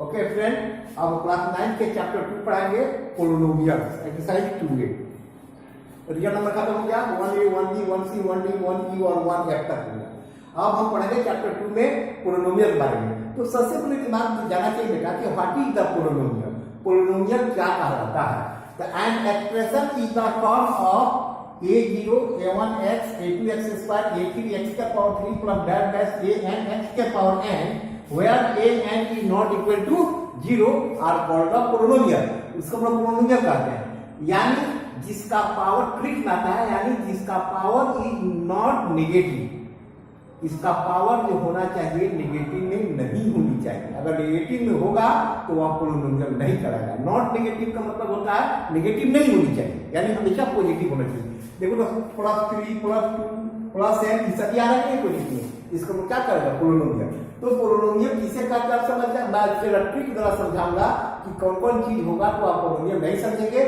Okay friend, अब class 9 के chapter 2 पढ़ाएंगे polynomials, exercise 2A। Real number खत्म हो गया, 1A 1B 1C 1D 1E और 1F तक हो गया। अब हम पढ़ेंगे चैप्टर 2 में पोलिनोमियल बारे में। तो सबसे पहले दिमाग जाना चाहिए बेटा कि what is the polynomial. Polynomial क्या कहलाता है? The an expression is the form of a0 a1x a2x square a3x के power 3 plus that that an x के power n where an is not equal to 0 are called the polynomial। उसको हम polynomial कहते हैं, यानी जिसका power trick आता है, यानी जिसका पावर इज नॉट नेगेटिव। इसका पावर जो होना चाहिए नेगेटिव में नहीं होनी चाहिए। अगर नेगेटिव में होगा तो वह पोलिनोमियल नहीं कराएगा। नॉट नेगेटिव का मतलब होता है नेगेटिव नहीं होनी चाहिए, यानी हमेशा पॉजिटिव होना चाहिए। देखो तो प्लस 3 प्लस 2 प्लस n ये सभी आ रहा है पॉजिटिव, इसको क्या करेगा पोलिनोमियल। तो पोलिनोमियल किसे कहते हैं समझ जाए, मैं इसके ट्रिक द्वारा समझाऊंगा कि कौन कौन चीज होगा तो आप पोलिनोमियल नहीं समझेंगे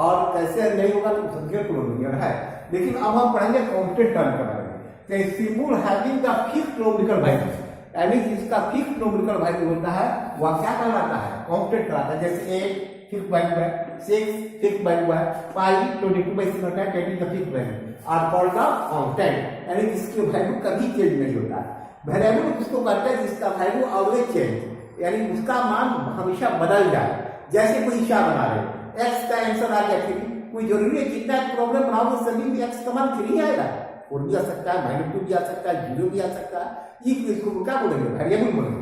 और कैसे नहीं होगा तो समझिए पोलिनोमियल है। लेकिन अब हम पढ़ेंगे कांस्टेंट टर्म के बारे में। Symbol having the fixed numerical value, यानी जिसका फिक्स्ड नोमेरिकल वैल्यू होता है वह क्या कहलाता है? कांस्टेंट कहलाता है। जैसे 8 फिक्स्ड वैल्यू है, 6 फिक्स्ड वैल्यू है, पाई 22/7 होता है, that is the fixed value are called the constant, यानी जिसकी वैल्यू कभी चेंज नहीं होता है। वेरिएबल उसको कहते हैं जिसका वैल्यू ऑलवेज चेंज, यानी उसका मान हमेशा बदल जाए। जैसे कोई हिसाब बना रहे, x का आंसर आ गया 3, कोई जरूरी है जितना प्रॉब्लम बनाओ तो सभी में x का मान 3 आएगा, 4 भी आ सकता है, -2 भी आ सकता है, 0 भी आ सकता है। ये इसको क्या बोलेंगे? वेरिएबल बोलेंगे।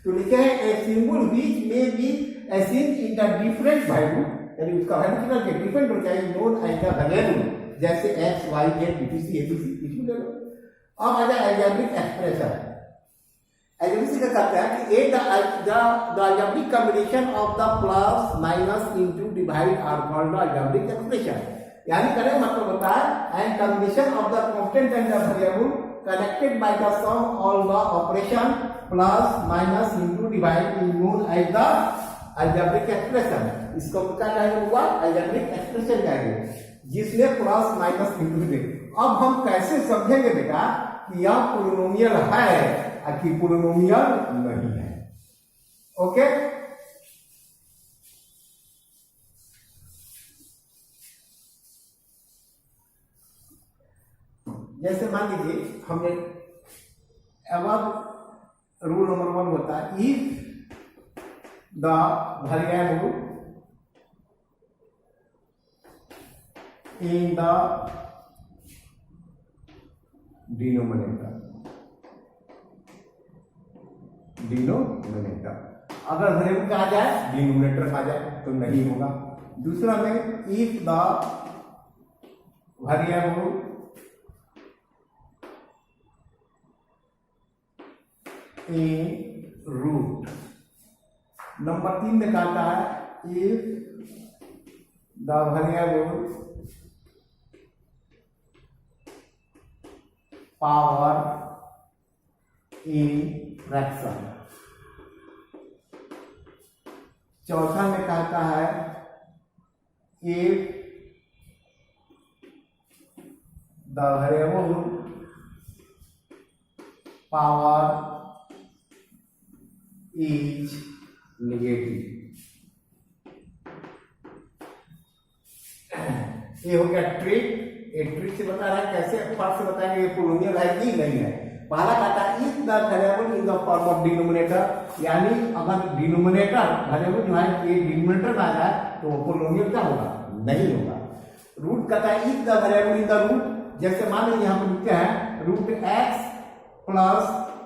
तो लिखे हैं a symbol which may be assign in the different value, यानी उसका वैल्यू कितना के डिफरेंट हो जाए, नोन एज द वेरिएबल, जैसे x y z etc etc इसमें ले लो। अब आ जाए अलजेब्रिक एक्सप्रेशन। अलजेब्रिक का कहता है कि a the algebraic combination of the plus minus into divide are called the algebraic expression, यानी कहने मतलब होता है and combination of the constant and the variable connected by the some all the operation plus minus into divide is known as the algebraic expression. इसको क्या कहेंगे? हुआ algebraic expression कहेंगे, जिसमें प्लस माइनस इनटू दे। अब हम कैसे समझेंगे बेटा कि यह पोलिनोमियल है कि पोलिनोमियल नहीं है? ओके, जैसे मान लीजिए हमने अब रूल नंबर 1 होता है if the variable in the denominator, अगर वेरिएबल आ जाए डिनोमिनेटर आ जाए तो नहीं होगा। दूसरा में if the variable in root, number 3 में कहता है if the variable power in fraction. चौथा में कहता है if the variable power is negative. ये हो गया ट्रिक। एक ट्रिक से बता रहा है कैसे फर्स्ट से बताएंगे ये पोलिनोमियल है कि नहीं है। पहला कहता है if the variable in the form of denominator, यानी अगर डिनोमिनेटर वेरिएबल जो है ये डिनोमिनेटर आ जाए तो पोलिनोमियल क्या होगा? नहीं होगा। रूट कहता है if the variable in the root, जैसे मान लीजिए यहाँ पर लिखते हैं रूट x प्लस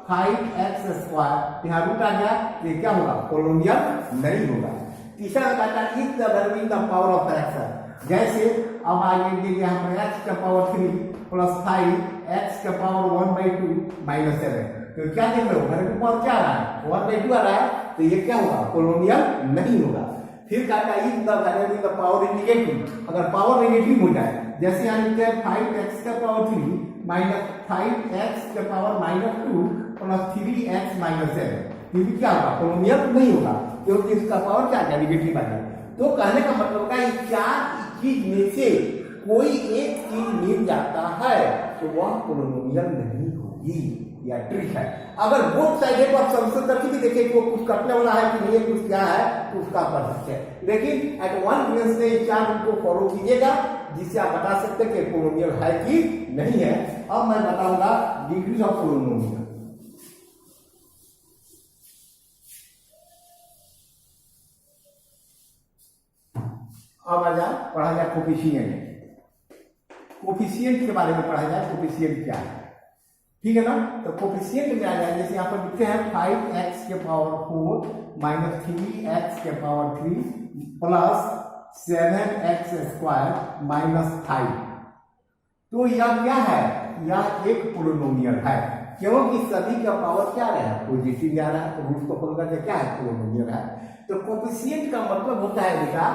5x², यहाँ रूट आ गया, ये क्या होगा? पोलिनोमियल नहीं होगा। तीसरा कहता है if the variable in the power of fraction, जैसे अब आगे देखिए यहाँ पर x का पावर 3 प्लस 5 x का पावर 1/2 माइनस 7, तो क्या देख रहे हो? वेरिएबल पावर क्या आ रहा है? 1/2 आ रहा है, तो ये क्या होगा? पोलिनोमियल नहीं होगा। फिर कहता है if the variable in the power is negative, अगर पावर नेगेटिव हो जाए, जैसे यहाँ लिखते हैं 5x का पावर 3 माइनस 5x का पावर -2 प्लस 3x माइनस 7, ये भी क्या होगा? पोलिनोमियल नहीं होगा, क्योंकि इसका पावर क्या है? नेगेटिव आ जाए। तो कहने का मतलब है ये चार चीज में से कोई एक चीज मिल जाता है तो वह पोलिनोमियल नहीं होगी। या ट्रिक है। अगर बोथ साइड है तो आप सॉल्यूशन करके भी देखिए कि वो कुछ कटने वाला है कि नहीं है, कुछ क्या है तो उसका कर सकते हैं। लेकिन एट वन ग्लेंस में ये 4 रूल को फॉलो कीजिएगा जिससे आप बता सकते हैं कि पोलिनोमियल है कि नहीं है। अब मैं बताऊंगा डिग्री ऑफ पोलिनोमियल। अब आ जाए पढ़ा जाए कोफिशिएंट। कोफिशिएंट के बारे में पढ़ा जाए, कोफिशिएंट क्या है, ठीक है ना। तो कोफिशिएंट में आ जाए, जैसे यहाँ पर लिखते हैं 5x के पावर 4 माइनस 3x के power 3 plus 7x square minus 5। तो यह क्या है, यह एक पोलिनोमियल है क्योंकि सभी का पावर क्या रहा है, पॉजिटिव जा रहा है, तो रूट को खोल करके क्या है, पोलिनोमियल है। तो कोफिशिएंट का मतलब होता है बेटा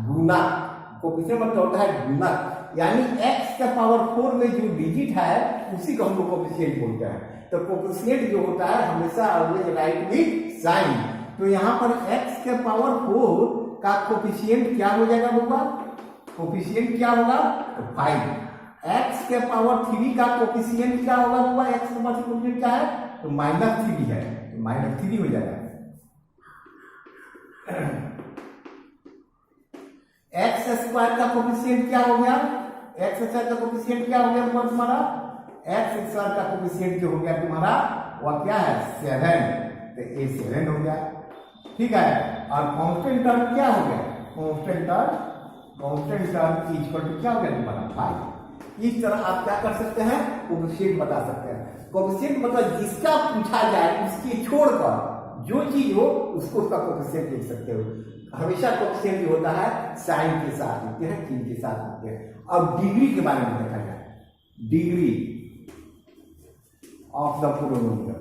गुणक। कोफिशिएंट मतलब होता है गुणक, यानी x का पावर 4 में जो डिजिट है उसी को हम लोग कोफिशिएंट बोलते हैं। तो कोफिशिएंट जो होता है हमेशा ऑलवेज राइट विद साइन। तो यहाँ पर x के पावर 4 का कोफिशिएंट क्या हो जाएगा होगा, कोफिशिएंट क्या होगा तो 5। x के पावर 3 का कोफिशिएंट क्या होगा होगा, x के पावर कोफिशिएंट क्या है तो -3 है, तो -3 हो जाएगा। एक्स स्क्वायर का कोफिशिएंट क्या हो गया, एक्स स्क्वायर का कोफिशिएंट क्या हो गया तुम्हारा, एक्स स्क्वायर का कोफिशिएंट जो हो गया तुम्हारा वह क्या है 7, तो ये 7 हो गया, ठीक है। और कांस्टेंट टर्म क्या हो गया, कांस्टेंट टर्म इक्वल टू क्या हो गया तुम्हारा 5। इस तरह आप क्या कर सकते हैं, कोफिशिएंट बता सकते हैं। कोफिशिएंट मतलब जिसका पूछा जाए उसकी छोड़कर जो चीज हो उसको उसका कोफिशिएंट लिख सकते हो। हमेशा कोफिशिएंट होता है साइन के साथ लिखते हैं, चिन्ह के साथ लिखते हैं। अब डिग्री के बारे में देखा जाए, डिग्री ऑफ द पोलिनोमियल,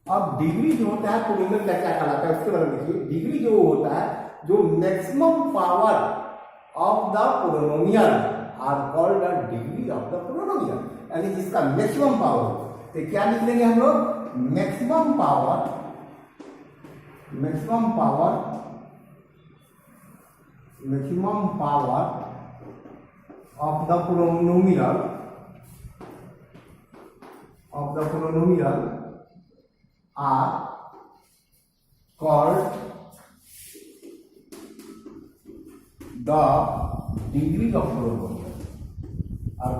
अब डिग्री जो होता है पोलिनोमियल का क्या कहलाता है उसके बारे में देखिए। डिग्री जो होता है, जो maximum power of the polynomial are called the degree of the polynomial, यानी जिसका मैक्सिमम पावर। तो क्या लिख लेंगे हम लोग, maximum power of the polynomial are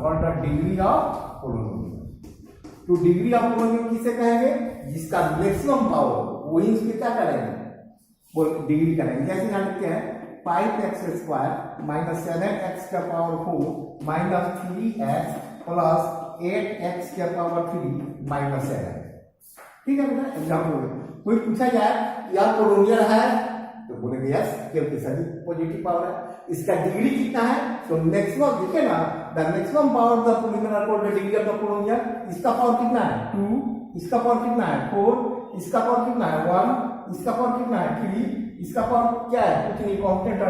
called the degree of polynomial. तो डिग्री ऑफ पोलिनोमियल किसे कहेंगे, जिसका मैक्सिमम पावर, वही उसके क्या करेंगे, डिग्री करेंगे। जैसे यहाँ लिखते हैं 5x स्क्वायर माइनस 7x का power 4 minus 3x plus 8x का पावर 3 माइनस 7, ठीक है बेटा। एग्जाम्पल कोई पूछा जाए यह पोलिनोमियल है तो बोलेंगे यस, क्योंकि सभी पॉजिटिव पावर है। इसका डिग्री कितना है, तो मैक्सिमम देखिए ना, the maximum power of the polynomial called the degree of the polynomial. इसका पावर कितना है 2, इसका पावर कितना है 4, इसका पावर कितना है 1, इसका पावर कितना है 3, इसका पावर क्या है कुछ नहीं, कांस्टेंट है,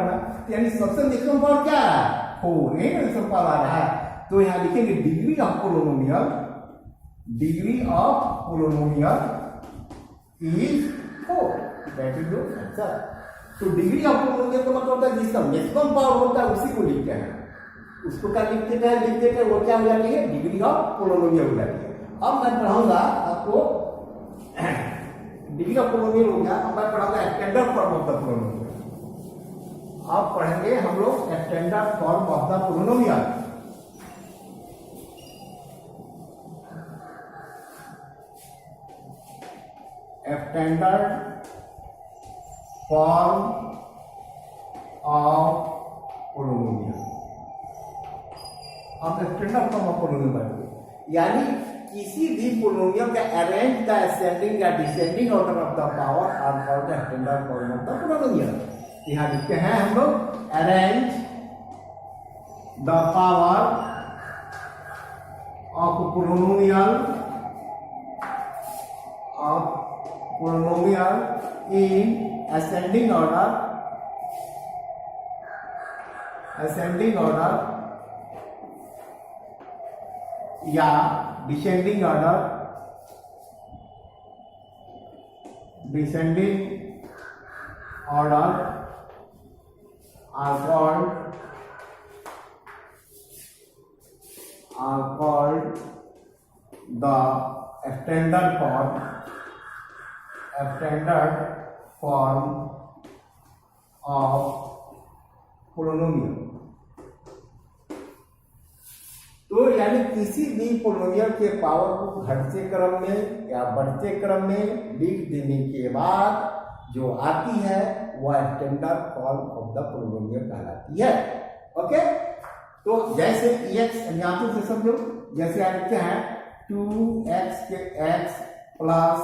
यानी सबसे मैक्सिमम पावर क्या है 4, यही मैक्सिमम पावर आ रहा है। तो यहाँ लिखेंगे degree of polynomial is 4, that is your answer. तो डिग्री ऑफ पोलिनोमियल का मतलब होता है जिसका मैक्सिमम पावर होता है उसी को लिखते हैं, उसको क्या लिख देते हैं वो क्या हो जाती है, डिग्री ऑफ पोलिनोमियल हो जाती है। अब मैं पढ़ाऊंगा आपको डिग्री ऑफ पोलिनोमियल हो गया, अब मैं पढ़ाऊंगा standard form of the polynomial. अब पढ़ेंगे हम लोग standard form of the polynomial. Standard form of polynomial. अब स्टैंडर्ड फॉर्म ऑफ पोलिनोमियल यानी किसी भी पोलिनोमियल का अरेंज द असेंडिंग या descending order of the power are called the standard form of the polynomial. यहां लिखते हैं हम लोग arrange the power of polynomial in ascending order या descending order are called are called the extended form of polynomial। तो यानी किसी भी पोलिनोमियल के पावर को घटते क्रम में या बढ़ते क्रम में लिख देने के बाद जो आती है वह standard form of the polynomial कहलाती है। ओके, तो जैसे x यहाँ से समझो, जैसे आप लिखते हैं 2x के x प्लस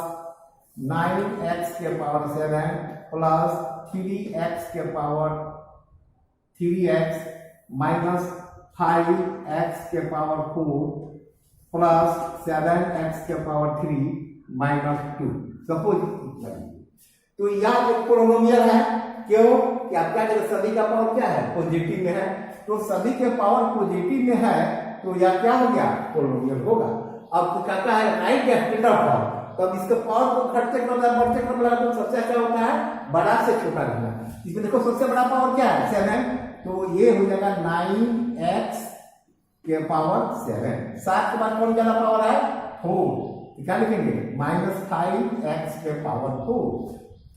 9x के पावर 7 प्लस 3x के पावर 3x माइनस 5x के पावर 4 प्लस 7x के पावर 3 माइनस 2 सपोज। तो यह एक पोलिनोमियल है, क्यों कि आप क्या करें, सभी का पावर क्या है, पॉजिटिव में है, तो सभी के पावर पॉजिटिव में है तो यह क्या हो गया, पोलिनोमियल होगा। अब तो कहता है राइट स्टैंडर्ड फॉर्म, तो अब इसके पावर को घटते क्रम बढ़ते क्रम तो सबसे अच्छा होता है बड़ा से छोटा लिखना। इसमें देखो सबसे बड़ा पावर क्या है 7, तो ये हो जाएगा 9x के पावर 7। 7 के बाद कौन ज्यादा पावर है 4, क्या लिखेंगे माइनस 5x के पावर 4।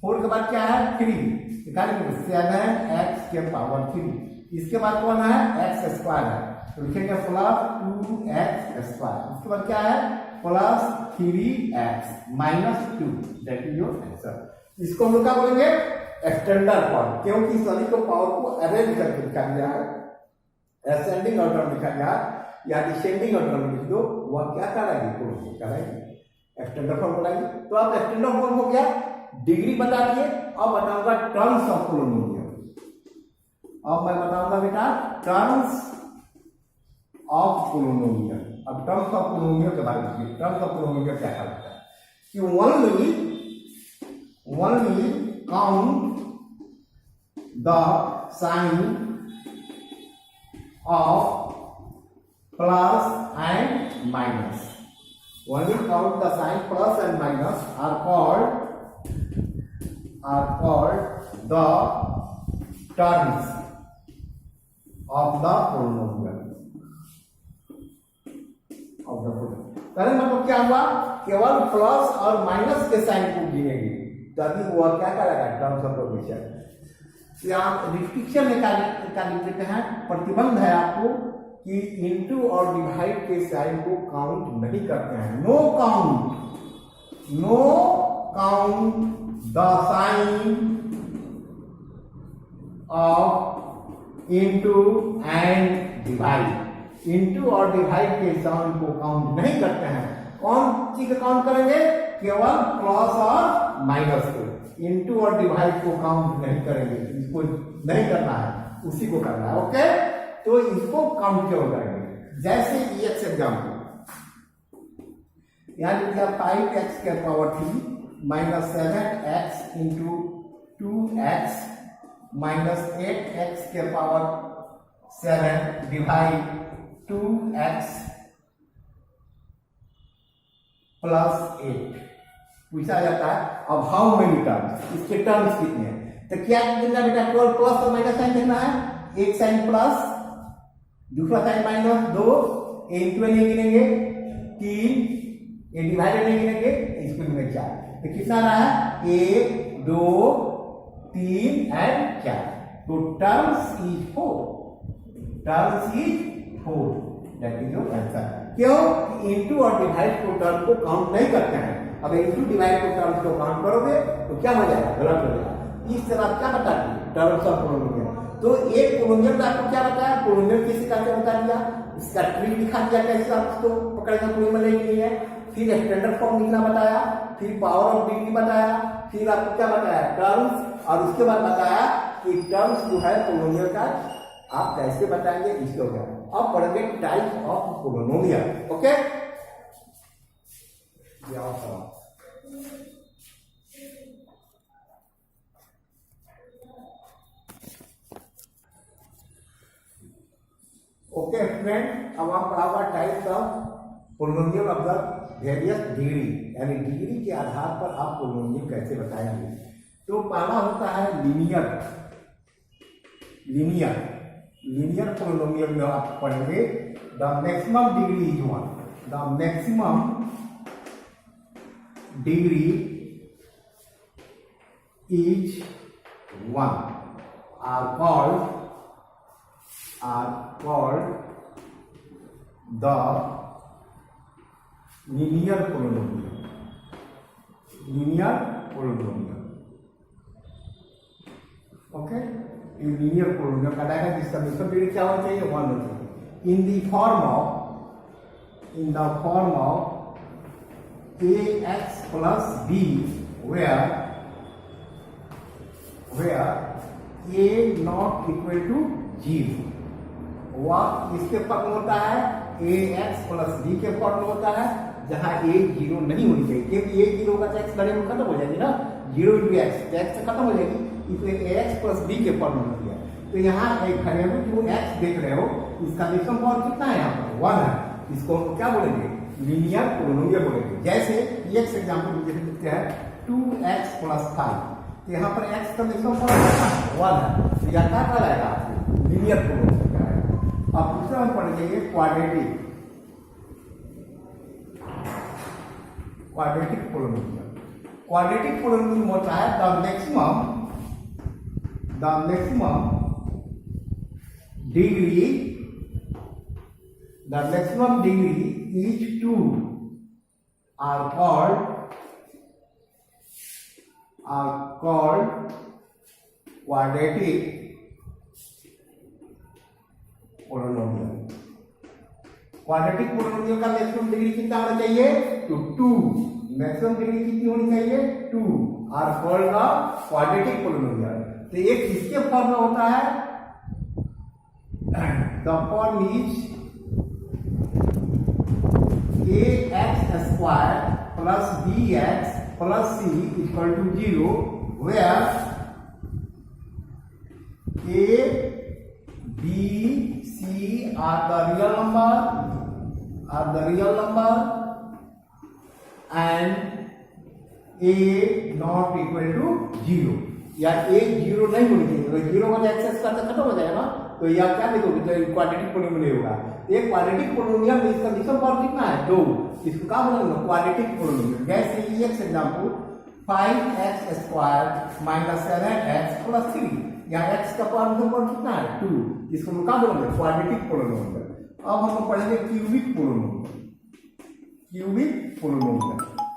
4 के बाद क्या है 3, क्या लिखेंगे 7x के पावर 3। इसके बाद कौन है x स्क्वायर है, तो लिखेंगे प्लस 2x स्क्वायर। इसके बाद क्या है plus 3x minus 2, that is your answer. इसको हम लोग क्या बोलेंगे स्टैंडर्ड फॉर्म, क्योंकि सभी को पावर को अरेंज करके लिखा गया है, असेंडिंग ऑर्डर में लिखा गया या डिसेंडिंग ऑर्डर में लिख दो, वह क्या कराएगी पोलिनोमियल कराएगी, स्टैंडर्ड फॉर्म बनाएगी। तो आप स्टैंडर्ड फॉर्म हो गया, डिग्री बता दिए। अब बताऊंगा टर्म्स ऑफ पोलिनोमियल। अब मैं बताऊंगा बेटा टर्म्स ऑफ पोलिनोमियल। अब टर्म्स ऑफ पोलिनोमियल के बारे में, टर्म्स ऑफ पोलिनोमियल क्या कहता है कि only count the sign of plus and minus, only count the sign plus and minus are called the terms of the polynomial of the polynomial। मतलब क्या हुआ, केवल प्लस और माइनस के साइन को गिनेंगे तभी वो क्या करेगा टर्म्स ऑफ पोलिनोमियल। आप रिस्ट्रिक्शन में क्या लिखते हैं, प्रतिबंध है आपको कि इनटू और डिवाइड के साइन को काउंट नहीं करते हैं। No count the sign of into and divide. Into और डिवाइड के साइन को काउंट नहीं करते हैं। कौन चीज का काउंट करेंगे, केवल प्लस और माइनस को। इनटू और डिवाइड को काउंट नहीं करेंगे, इसको नहीं करना है, उसी को करना है। ओके, तो इसको काउंट क्यों करेंगे, जैसे एक्स एग्जाम्पल यहां लिखा 5x के power 3 minus 7x into 2x minus 8x के पावर 7 डिवाइड 2x प्लस 8 पूछा जाता है। अब हाउ मेनी टर्म्स, इसके टर्म्स कितने हैं, तो क्या लिखना बेटा, केवल प्लस और माइनस साइन लिखना है। एक साइन प्लस, दूसरा साइन माइनस, 2 इंटू नहीं गिनेंगे, 3 ये डिवाइडेड नहीं गिनेंगे, इसको गिनेंगे 4। तो कितना रहा है 1 2 3 एंड 4। तो terms is 4, that is your answer. क्यों, इनटू और डिवाइड को टर्म को काउंट नहीं करते हैं। अब इनटू डिवाइड को टर्म्स को काउंट करोगे तो क्या हो जाएगा, गलत हो जाएगा। इस तरह क्या बताती है टर्म्स ऑफ पोलिनोमियल। तो एक पोलिनोमियल का आपको क्या बताया, पोलिनोमियल किसी का क्या बता दिया, इसका ट्री दिखा दिया कैसे आप उसको पकड़ेगा, पोलिनोमियल नहीं है। फिर स्टैंडर्ड फॉर्म लिखना बताया, फिर पावर ऑफ डिग्री बताया, फिर आपको क्या बताया टर्म्स, और उसके बाद बताया कि टर्म्स जो है पोलिनोमियल का आप कैसे बताएंगे, इसको क्या। अब पढ़ेंगे type of polynomial. Okay, okay friend, अब आप पढ़ाओगा types of polynomial of the various degree, यानी डिग्री के आधार पर आप पोलिनोमियल कैसे बताएंगे। तो पहला होता है लीनियर पोलिनोमियल में आप पढ़ेंगे the maximum degree is 1. The maximum degree is 1 are called the linear polynomial. Okay, linear polynomial का डायरेक्ट जिसका मिश्रण डिग्री क्या होना चाहिए? 1 होना चाहिए. In the form of ax plus b where a not equal to 0. वह इसके फॉर्म होता है ax plus b के फॉर्म होता है जहां a 0 नहीं होनी चाहिए, क्योंकि a 0 होगा तो x वैल्यू खत्म हो जाएगी ना, 0 into x तो x से खत्म हो जाएगी, इसलिए ax plus b के फॉर्म में दिया. तो यहाँ एक वेरिएबल जो x देख रहे हो इसका मिश्रण पावर कितना है? यहाँ पर 1 है. इसको हम क्या बोलेंगे? लीनियर पोलिनोमियल बोलेंगे. जैसे एक एग्जांपल लिखते हैं 2x plus 5. तो यहाँ पर x का मिश्रण पावर 1 है, तो यह क्या कहलाएगा? लीनियर पोलिनोमियल कहलाएगा. अब दूसरा हम पढ़ेंगे क्वाड्रेटिक पोलिनोमियल. क्वाड्रेटिक पोलिनोमियल होता है the maximum degree each two are called quadratic polynomial. Quadratic polynomial का मैक्सिमम डिग्री कितना होना चाहिए? तो 2. मैक्सिमम डिग्री कितनी होनी चाहिए? 2 are called the quadratic polynomial. तो एक इसके फॉर्म में होता है, the form is ax square plus bx plus c equal to 0 where a b c are the real number and a not equal to 0. या a 0 नहीं होनी चाहिए, अगर 0 हो जाए एक्सेस का तो खत्म हो जाएगा ना, तो यह क्या लिखोगे? तो क्वाड्रेटिक पोलिनोमियल होगा. एक क्वाड्रेटिक पोलिनोमियल में इसका मिश्रण पावर कितना है? 2. इसको क्या बोलेंगे? Quadratic polynomial. जैसे ये एक example 5x square minus 7x plus 3. यहाँ x का पावर कितना है? 2. इसको हम क्या बोलेंगे? Quadratic polynomial. अब हम पढ़ेंगे क्यूबिक पोलिनोमियल.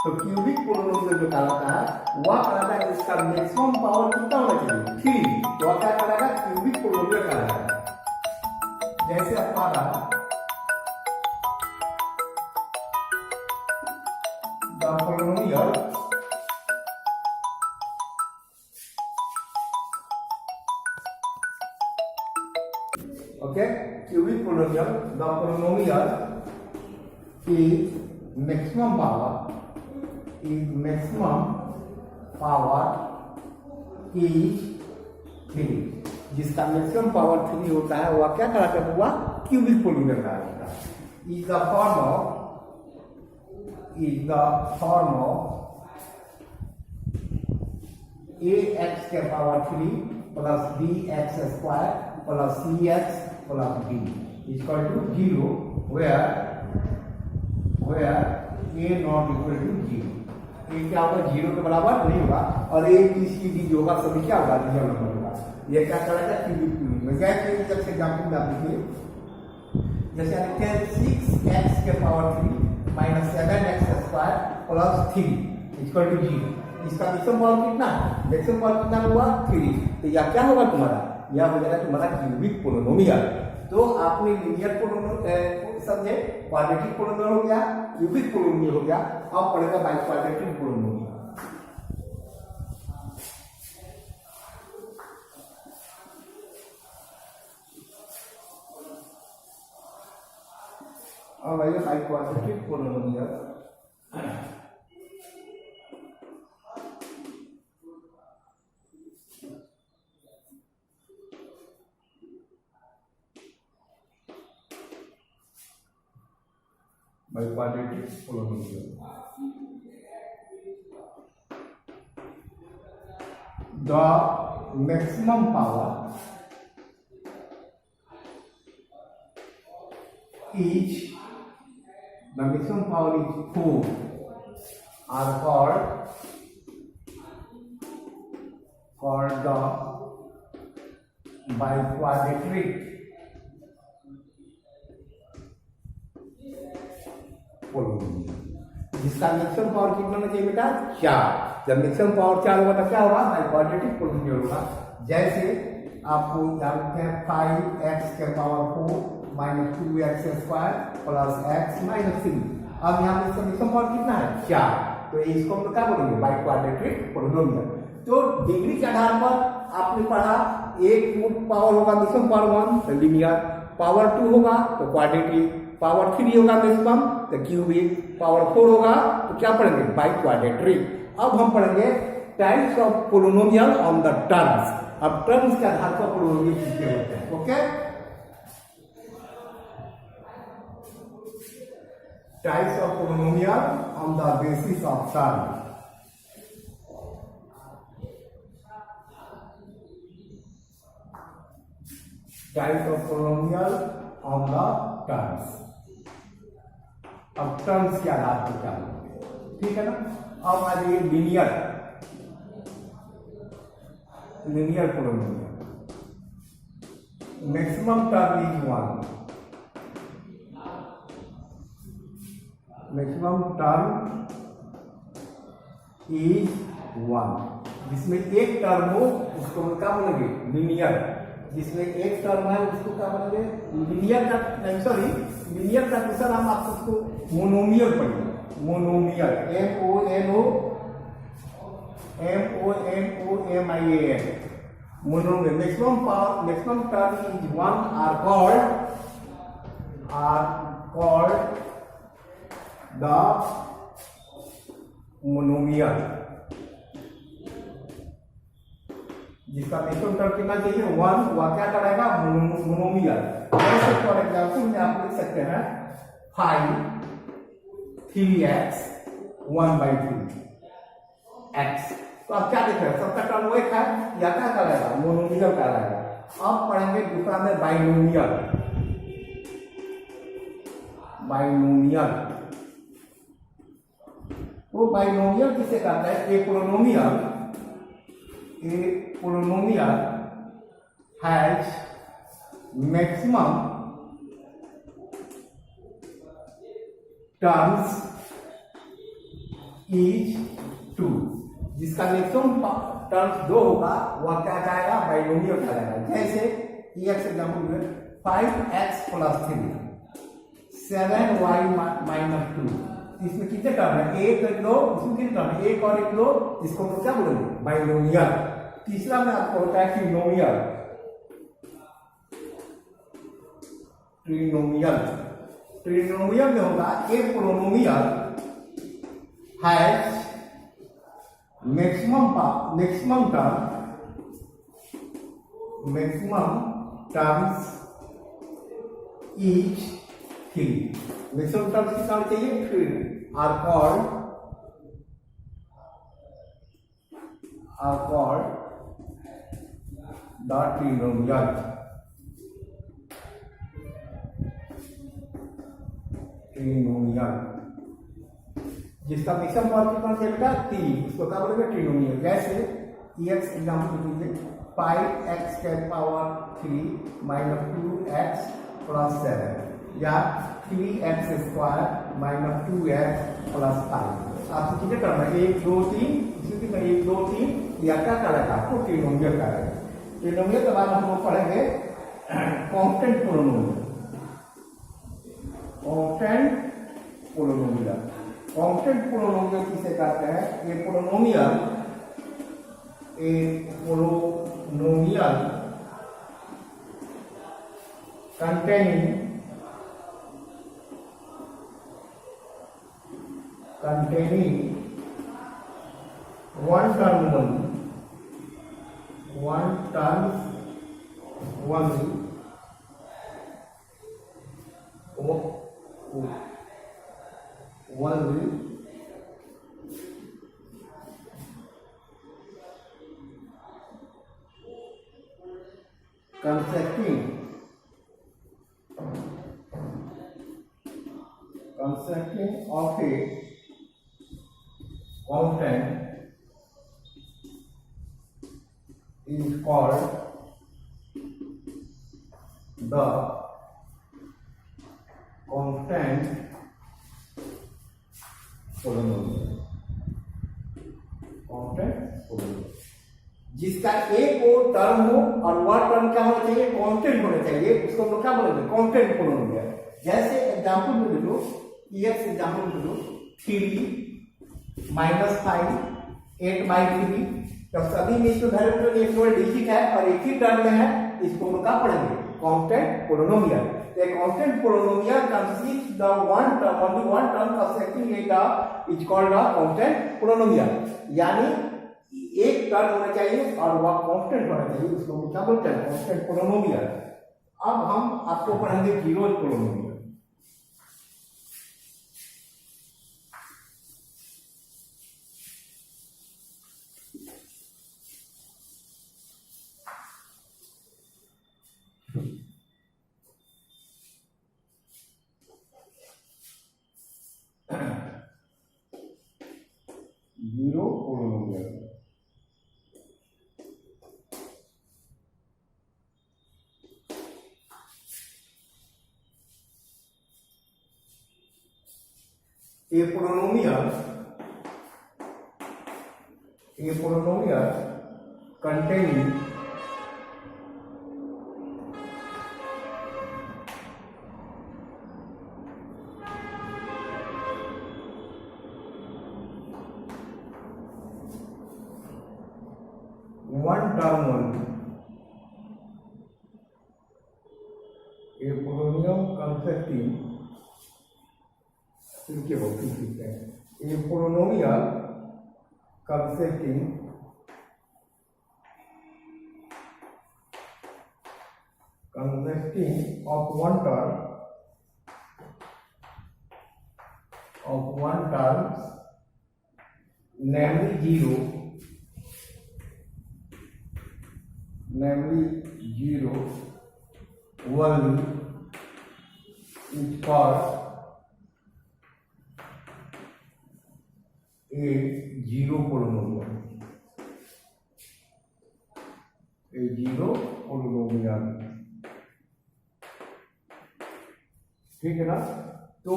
तो क्यूबिक पोलिनोमियल जो कहलाता है वह कहलाता है इसका मैक्सिमम पावर कितना होना चाहिए? 3. तो वह क्या कहलाएगा? क्यूबिक पोलिनोमियल कहलाएगा. जैसे हमारा the polynomial okay, cubic polynomial, the polynomial is maximum power is 3. जिसका मैक्सिमम पावर 3 होता है वह क्या कहलाता है? वह क्यूबिक पोलिनोमियल कहलाता है. Is the form of ax के power 3 plus bx square plus cx plus d equal to 0 where a not equal to 0. ये क्या होगा? 0 के बराबर नहीं होगा, और a b c d जो होगा सभी क्या होगा? रियल नंबर होगा. ये क्या कहलाता है? Cubic polynomial. जैसे एग्जांपल में आप लिखिए, जैसे लिखते हैं 6x के power 3 minus 7x square plus 3 equal to 0. इसका मैक्सिमम पावर कितना है? मैक्सिमम पावर कितना हुआ? 3. तो यह क्या होगा तुम्हारा? यह हो जाएगा तुम्हारा क्यूबिक पोलिनोमियल. तो आपने लीनियर पोलिनोमियल समझे, क्वाड्रेटिक पोलिनोमियल हो गया, क्यूबिक पोलिनोमियल हो गया. अब पड़ेगा बाई क्वाड्रेटिक पोलिनोमियल. अब आइए by quadratic polynomial. by quadratic polynomial. The maximum power each, the maximum power is 4, are called the biquadratic polynomial, जिसका मैक्सिमम पावर कितना होना चाहिए बेटा? 4। जब मैक्सिमम पावर 4 होगा तो क्या होगा? बाइक्वाड्रेटिक पोलिनोमियल होगा। जैसे आपको जानते हैं 5x के power 4 minus 2x square plus x minus 3। अब यहाँ पे इसका मैक्सिमम पावर कितना है? 4। तो इसको हम क्या बोलेंगे? Biquadratic polynomial. तो डिग्री के आधार पर आपने पढ़ा, एक पावर होगा मैक्सिमम पावर 1 तो लीनियर, पावर 2 होगा तो क्वाड्रेटिक, पावर 3 होगा मैक्सिमम तो क्यूबिक, पावर 4 होगा तो क्या पढ़ेंगे? बाइक्वाड्रेटिक। अब हम पढ़ेंगे types of polynomial on the terms. अब टर्म्स के आधार पर पोलिनोमियल कितने होते हैं? Okay, types of polynomial on the basis of term. Types of polynomial on the terms. अब टर्म्स के आधार पर क्या होंगे? ठीक है ना। अब आ जाइए linear polynomial. Maximum term is 1, maximum term is 1। जिसमें एक टर्म हो उसको हम क्या बोलेंगे? लीनियर। जिसमें एक टर्म है उसको क्या बोलेंगे? लीनियर का, सॉरी, लीनियर का दूसरा नाम आप उसको मोनोमियल पढ़िए। Monomial, MONOMIAL, monomial. Maximum term is 1 are called the monomial. जिसका मैक्सिमम टर्म कितना चाहिए? 1, वह क्या कराएगा? मोनोमियल। जैसे फॉर एग्जाम्पल में आप लिख सकते हैं 5 3x 1/3 x। तो आप क्या देख रहे हैं? सबका टर्म एक है, या क्या कराएगा? मोनोमियल कराएगा। अब पढ़ेंगे दूसरा में बाइनोमियल। वो बाइनोमियल किसे कहते हैं? A polynomial has maximum terms is 2। जिसका मैक्सिमम टर्म्स 2 होगा वह क्या कहलाएगा? बाइनोमियल कहलाएगा। जैसे एग्जाम्पल 5x + 3 7y - 2। इसमें कितने टर्म है? एक दो, इसमें कितने टर्म है? एक और एक दो। इसको हम क्या बोलेंगे? बाइनोमियल। तीसरा में आपको होता है ट्रिनोमियल। ट्रिनोमियल में होगा a polynomial has maximum terms is 3। Maximum terms कितना होना चाहिए? 3 are called the trinomial। जिसका मैक्सिमम पावर कितना चाहिए बेटा? 3, उसको क्या बोलेंगे? ट्रिनोमियल। जैसे x एग्जाम्पल लीजिए 5x के पावर 3 - 2x + 7 या 3x² - 2x + 5। आपको कितने टर्म है? 1 2 3। इसमें कितना? 1 2 3। या क्या करेगा? आपको ट्रिनोमियल करेगा। ट्रिनोमियल के बाद हम लोग पढ़ेंगे कांस्टेंट पोलिनोमियल। कांस्टेंट पोलिनोमियल किसे कहते हैं? ये polynomial containing one term only consisting of a constant is called the constant polynomial. constant polynomial जिसका एक और टर्म हो और वह टर्म क्या होना चाहिए, कांस्टेंट होना चाहिए, उसको हम लोग क्या बोलेंगे, कांस्टेंट पोलिनोमियल। जैसे एग्जांपल में दे दो, एक्स एग्जांपल में दे दो 3 -5 8/3, तो सभी में इसको वेरिएबल एक केवल डिजिट है और एक ही टर्म में है, इसको हम क्या पढ़ेंगे, constant polynomial. A constant polynomial consists the only one term consisting in the is called a constant polynomial। यानी एक टर्म होना चाहिए और वह कांस्टेंट होना चाहिए, उसको क्या बोलते हैं, कांस्टेंट पोलिनोमियल। अब हम आपको पढ़ेंगे zeros polynomial. Zero polynomial a polynomial containing one term only, a polynomial consisting a polynomial consisting of one term namely zero, 1 is called a zero polynomial। ठीक है ना। तो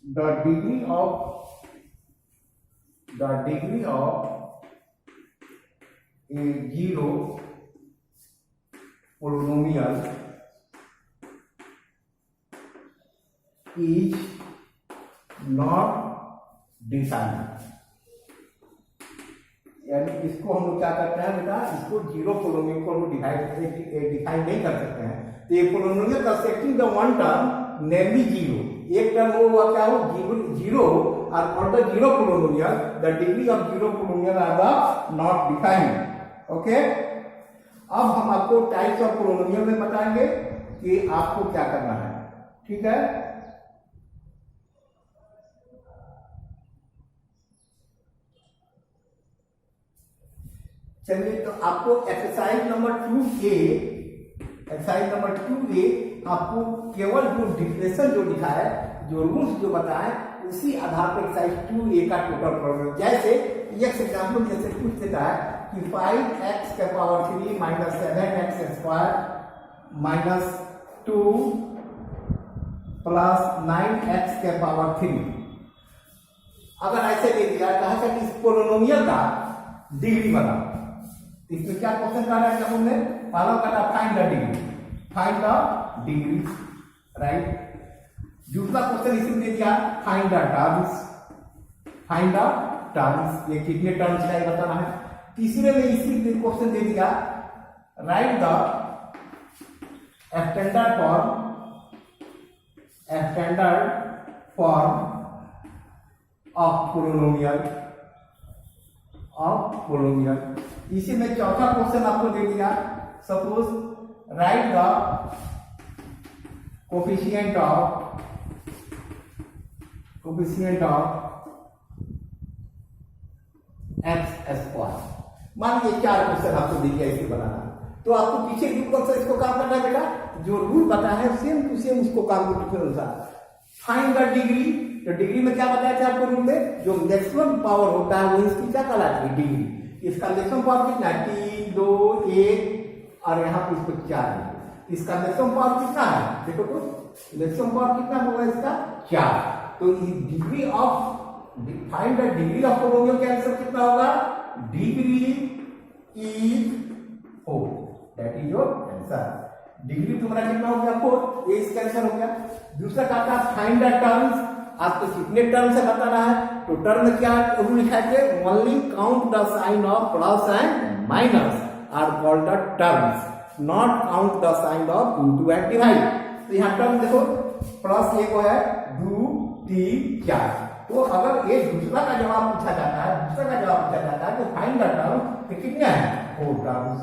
the degree of a zero polynomial is not defined। यानी इसको हम लोग क्या करते हैं बेटा, इसको जीरो पोलिनोमियल को हम डिफाइन नहीं कर सकते हैं। तो ये polynomial consisting the one term namely zero, एक टर्म हो वह क्या हो, जीरो हो, और the zero polynomial the degree of zero polynomial are the not defined. Okay, अब हम आपको टाइप्स ऑफ पोलिनोमियल में बताएंगे कि आपको क्या करना है। ठीक है, चलिए, तो आपको एक्सरसाइज नंबर 2A आपको केवल जो डिफिनेशन जो लिखा है, जो रूल्स जो बताए, उसी आधार पर एक्सरसाइज 2A का टोटल प्रॉब्लम। जैसे एक एग्जांपल जैसे पूछ देता है कि 5x के power 3 minus 7x square minus 2 plus 9x के पावर 3। अगर ऐसे दे दिया, कहा कि इस पोलिनोमियल का डिग्री बताओ। इसमें क्या क्वेश्चन कर रहा है, क्या बोलने, पहला कहता फाइंड द डिग्री, राइट। दूसरा क्वेश्चन इसमें दे दिया फाइंड द टर्म्स, ये कितने टर्म्स का बताना है। तीसरे में इसी क्वेश्चन दे दिया right the standard form of polynomial. इसी में चौथा क्वेश्चन आपको दे दिया, suppose right the coefficient of x square. मान लीजिए 4 क्वेश्चन आपको दे दिया, इसको बनाना। तो आपको पीछे रूल कौन सा इसको काम करना है बेटा, जो रूल बताया है सेम टू सेम इसको काम करने के अनुसार। फाइंड द डिग्री, तो डिग्री में क्या बताया था आपको रूल में, जो मैक्सिमम पावर होता है वो इसकी क्या कहलाती है, डिग्री। इसका मैक्सिमम पावर कितना है, 3 2 1 और यहाँ पे इसको 4 है। इसका मैक्सिमम पावर कितना है, देखो तो मैक्सिमम पावर कितना होगा इसका 4। तो degree of, find the degree of polynomial का आंसर कितना होगा, degree is 4, that is your answer. Degree तुम्हारा कितना हो गया 4, ये इसका आंसर हो गया। दूसरा कहा था फाइंड द टर्म्स, आपको कितने टर्म से बताना है, तो टर्म में क्या रूल लिखा है, only count the sign of plus and minus are called the terms, not count the sign of into and divide. तो यहाँ टर्म देखो, प्लस एक है 2 3 4। तो अगर ये दूसरा का जवाब पूछा जाता है, तो फाइंड द टर्म, तो कितने हैं 4 टर्म्स।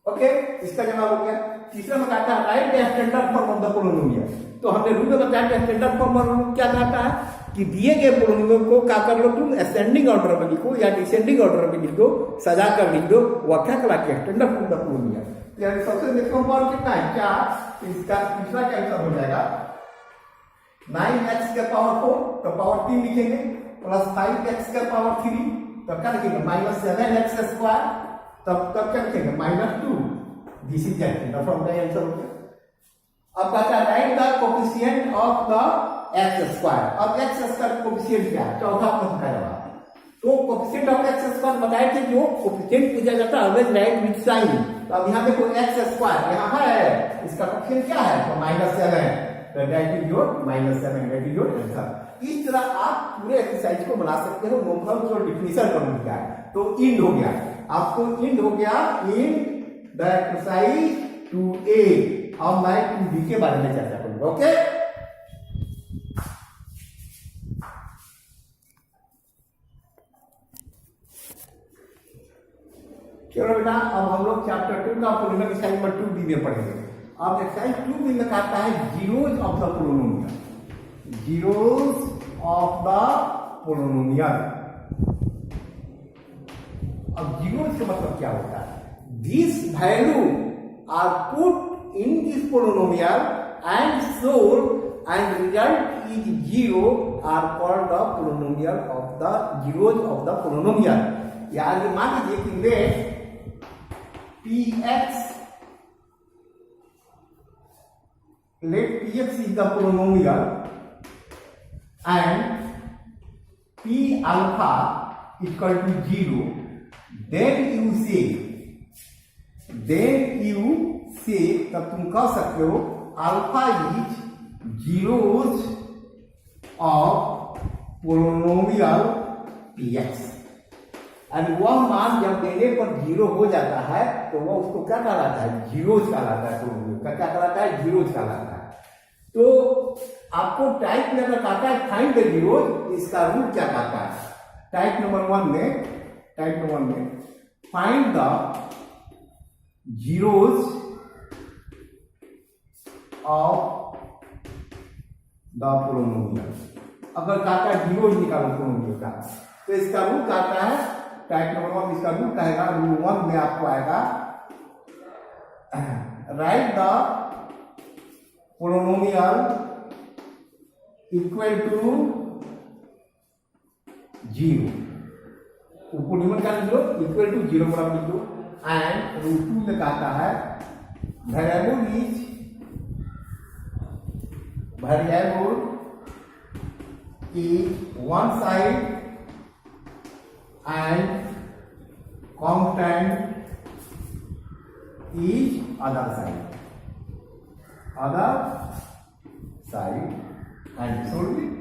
ओके, इसका जवाब हो गया। तीसरा में कहता है right the standard form of the polynomial. तो हमने रूल में बताया कि स्टैंडर्ड फॉर्म क्या कहता है कि दिए गए पोलिनोमियल को क्या कर लो तुम, असेंडिंग ऑर्डर में लिखो या डिसेंडिंग ऑर्डर में लिख दो, सजा कर लिख दो, वह क्या कहलाती है standard form of the polynomial. यानी सबसे मैक्सिमम पावर कितना है 4, इसका तीसरा का आंसर हो जाएगा 9x का पावर 4, तो पावर 3 लिखेंगे, प्लस 5x का पावर 3, तो क्या लिखेंगे -7x स्क्वायर, तब क्या लिखेंगे -2। दिस इज द फॉर्म का आंसर हो गया। अब कहता है right the coefficient of the x square. अब x स्क्वायर कोएफिशिएंट क्या है, चौथा प्रश्न का जवाब। तो कोएफिशिएंट ऑफ x स्क्वायर बताए थे, जो कोएफिशिएंट पूछा जाता है ऑलवेज राइट विद साइन। तो अब यहाँ देखो x स्क्वायर यहाँ है, इसका कोएफिशिएंट क्या है, तो -7, तो that is your -7, that is your answer. इस तरह आप पूरे एक्सरसाइज को बना सकते हो। नॉर्मल जो डिफिनीशन कर दिया है, तो इंड हो गया, आपको इंड हो गया इन द एक्सरसाइज 2A। अब मैं 2B के बारे में चर्चा करूंगा। ओके, चलो बेटा, अब हम लोग चैप्टर 2 का पोलिनोमियल एक्सरसाइज नंबर 2B में पढ़ेंगे। अब एक्सरसाइज 2B में कहता है zeros of the polynomial, zeros of the polynomial. अब जीरोज का मतलब क्या होता है, this value are put in this polynomial and solve and result is 0 are called the polynomial of the zeros of the polynomial. यानी मान लीजिए कि let px is the polynomial and p alpha equal to 0, then you say तब तुम कह सकते हो alpha is zeros of polynomial px। और वह मान जब देने पर 0 हो जाता है तो वह उसको क्या कहलाता है, जीरोज कहलाता है। पोलिनोमियल का क्या कहलाता है, जीरोज कहलाता है। तो आपको टाइप में अगर कहता है फाइंड द जीरोज, इसका रूल क्या कहता है, टाइप नंबर 1 में find the zeros of the polynomial. अगर कहता है जीरोज निकालो पोलिनोमियल का, तो इसका रूल कहता है, टाइप नंबर 1 इसका रूल कहेगा, रूल 1 में आपको आएगा right the polynomial equal to 0, polynomial का लिख लो इक्वल टू 0 बराबर लिख लो। एंड रूल 2 में कहता है variable is one side and constant is other side and solve it।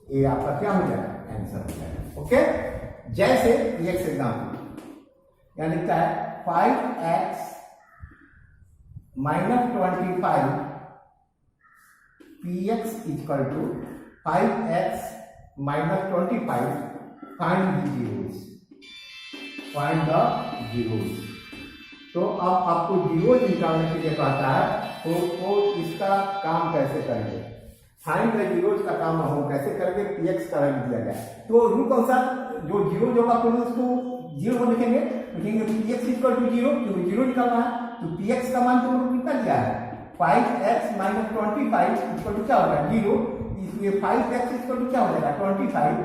ये आपका क्या हो जाएगा, आंसर हो जाएगा। ओके, जैसे ये एग्जाम्पल यहाँ लिखता है 5x - 25 px equal to 5x minus 25, find the zeros। तो अब आपको जीरोज निकालने के लिए कहता है, तो इसका काम कैसे करेंगे, फाइंड द जीरोज का काम हम कैसे करेंगे, px का वैल्यू दिया गया। तो रूल कौन सा, जो जीरो होगा उसको 0 लिखेंगे लिखेंगे P X equal to zero, क्योंकि जीरो निकालना है तो पी एक्स का मान तुमको कितना दिया है 5x माइनस 25 इक्वल टू क्या होगा जीरो, इसलिए 5x इक्वल टू क्या हो जाएगा 25,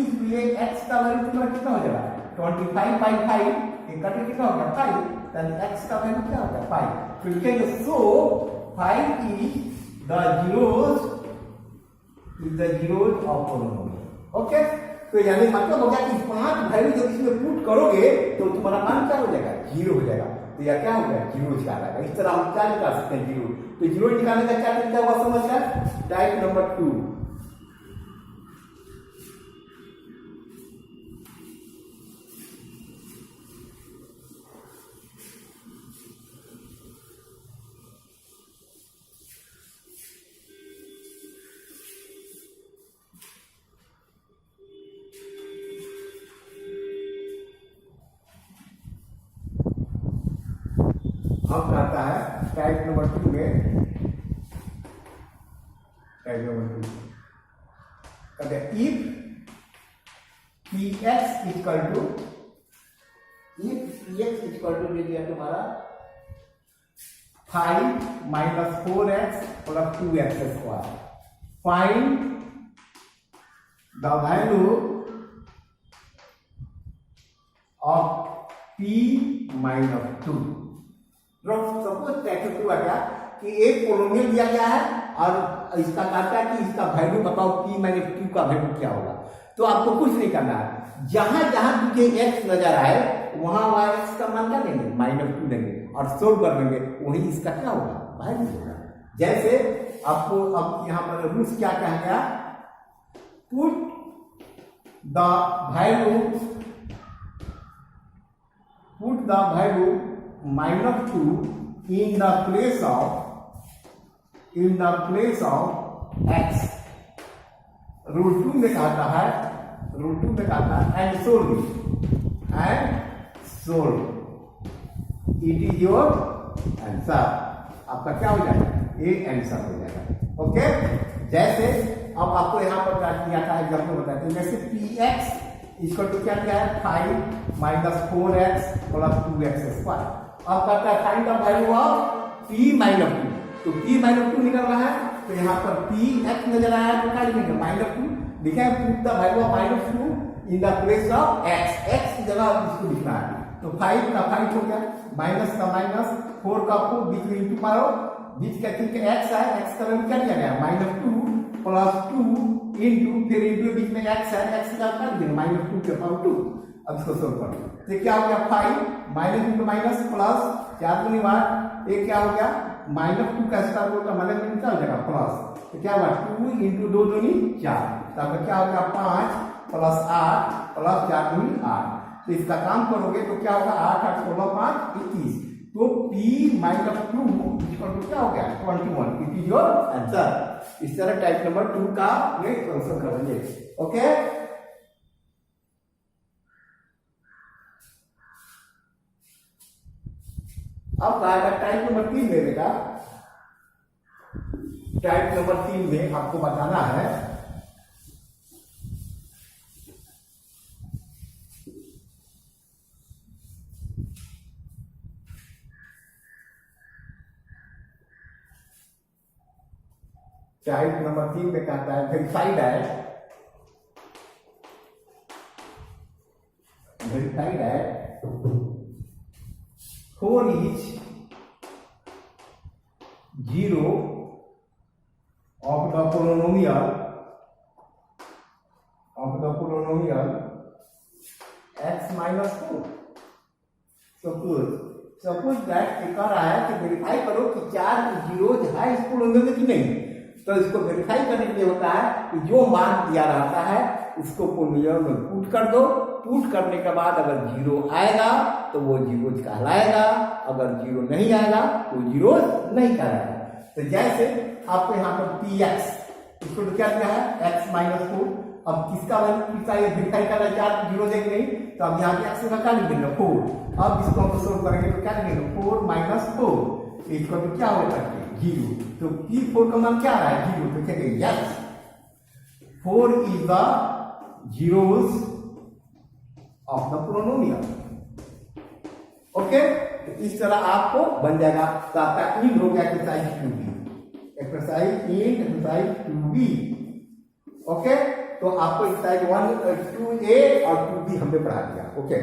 इसलिए x का वैल्यू तुम्हारा कितना हो जाएगा 25 बाई 5, ये कटे कितना हो गया 5, then x का वैल्यू क्या हो गया 5, तो लिखेंगे सो 5 is the zeros of polynomial. Okay, तो यानी मतलब हो गया कि 5 वैल्यू जब इसमें पुट करोगे तो तुम्हारा मान क्या हो जाएगा जीरो हो जाएगा, तो यह क्या हो गया जीरो निकालेगा। इस तरह हम क्या निकाल सकते हैं जीरो, तो जीरो निकालने का क्या तरीका हुआ समझ गया, टाइप नंबर 2। अब कहता है टाइप नंबर 2 में, टाइप नंबर 2 कहते हैं if P X equal to, if P X equal to ले लिया तुम्हारा 5 minus 4x plus 2x square, find the value of p minus 2। Suppose two आ गया कि एक पोलिनोमियल दिया गया है और इसका कहता है कि इसका वैल्यू बताओ p माइनस 2 का वैल्यू क्या होगा, तो आपको कुछ नहीं करना है, जहां जहां तुझे x नजर आए वहां वहां x का मान क्या देंगे -2 देंगे और सोल्व कर देंगे, वही इसका क्या होगा वैल्यू होगा। जैसे आपको अब यहाँ पर रूल्स क्या कहा गया, put the value -2 in the place of x। Rule 2 में कहता है and solve it is your answer, आपका क्या हो जाएगा ये आंसर हो जाएगा। ओके, जैसे अब आपको यहाँ पर क्या किया था एग्जाम्पल बताया था, जैसे पी एक्स इसको तो क्या किया है 5 minus 4x plus 2x square. अब कहता है find the value of p minus 2, तो p माइनस 2 निकल रहा है, तो यहाँ पर p x नजर आया तो क्या लिखेंगे -2, लिखा है put the value of -2 in the place of x, x की जगह इसको लिखना है, तो 5 का 5 हो गया, माइनस का माइनस, 4 का 4, बीच में इंटू मारो, बीच का क्योंकि x है, x का वैल्यू क्या दिया गया -2 प्लस 2 इंटू, फिर इंटू बीच में x है, x का कर देंगे -2 के पावर 2। अब इसको सोल्व करो, तो क्या हो गया 5 माइनस इंटू माइनस प्लस 4 दूनी 8, ये क्या हो गया -2 का स्क्वायर रूट का माइनस में निकल जाएगा प्लस, तो क्या हुआ 2 इंटू 2 दूनी 4, तब क्या हो गया 5 प्लस 8 प्लस 4 दूनी 8, तो इसका काम करोगे तो क्या होगा 8 8 16 5 21, तो p माइनस 2 इक्वल टू क्या हो गया 21, इट इज योर आंसर। इस तरह टाइप नंबर 2 का ये सॉल्यूशन करेंगे। ओके, अब टाइप नंबर 3 में बेटा, टाइप नंबर 3 में आपको बताना है टाइप नंबर 3 में कहता है वेरीफाइड है 4 is 0 of the polynomial x minus 4। Suppose that कह रहा है कि वेरीफाई करो कि 4 जीरोज है इस पोलिनोमियल में कि नहीं, तो इसको वेरीफाई करने के लिए होता है कि जो मान दिया रहता है उसको पोलिनोमियल में पुट कर दो, पुट करने के बाद अगर जीरो आएगा तो वो जीरोज कहलाएगा, अगर जीरो नहीं आएगा तो जीरोज नहीं कहलाएगा। तो जैसे आपको यहाँ पर पी एक्स इसको क्या दिया है x माइनस 4, अब किसका वैल्यू वेरीफाई करना है 4 जीरो देंगे नहीं, तो अब यहाँ पे x का क्या लिख देंगे 4, अब इसको हम सोल्व करेंगे तो क्या लिखेंगे 4 माइनस 4 इसको तो क्या होगा 0, तो p4 का मान क्या आ रहा है 0, तो कहेंगे yes 4 is the zeros of the polynomial। Okay, तो इस तरह आपको बन जाएगा। तो आपका इन हो गया exercise 2B, exercise 2B। Okay, तो आपको एक्सरसाइज 1 2A और 2B हमने पढ़ा दिया। ओके।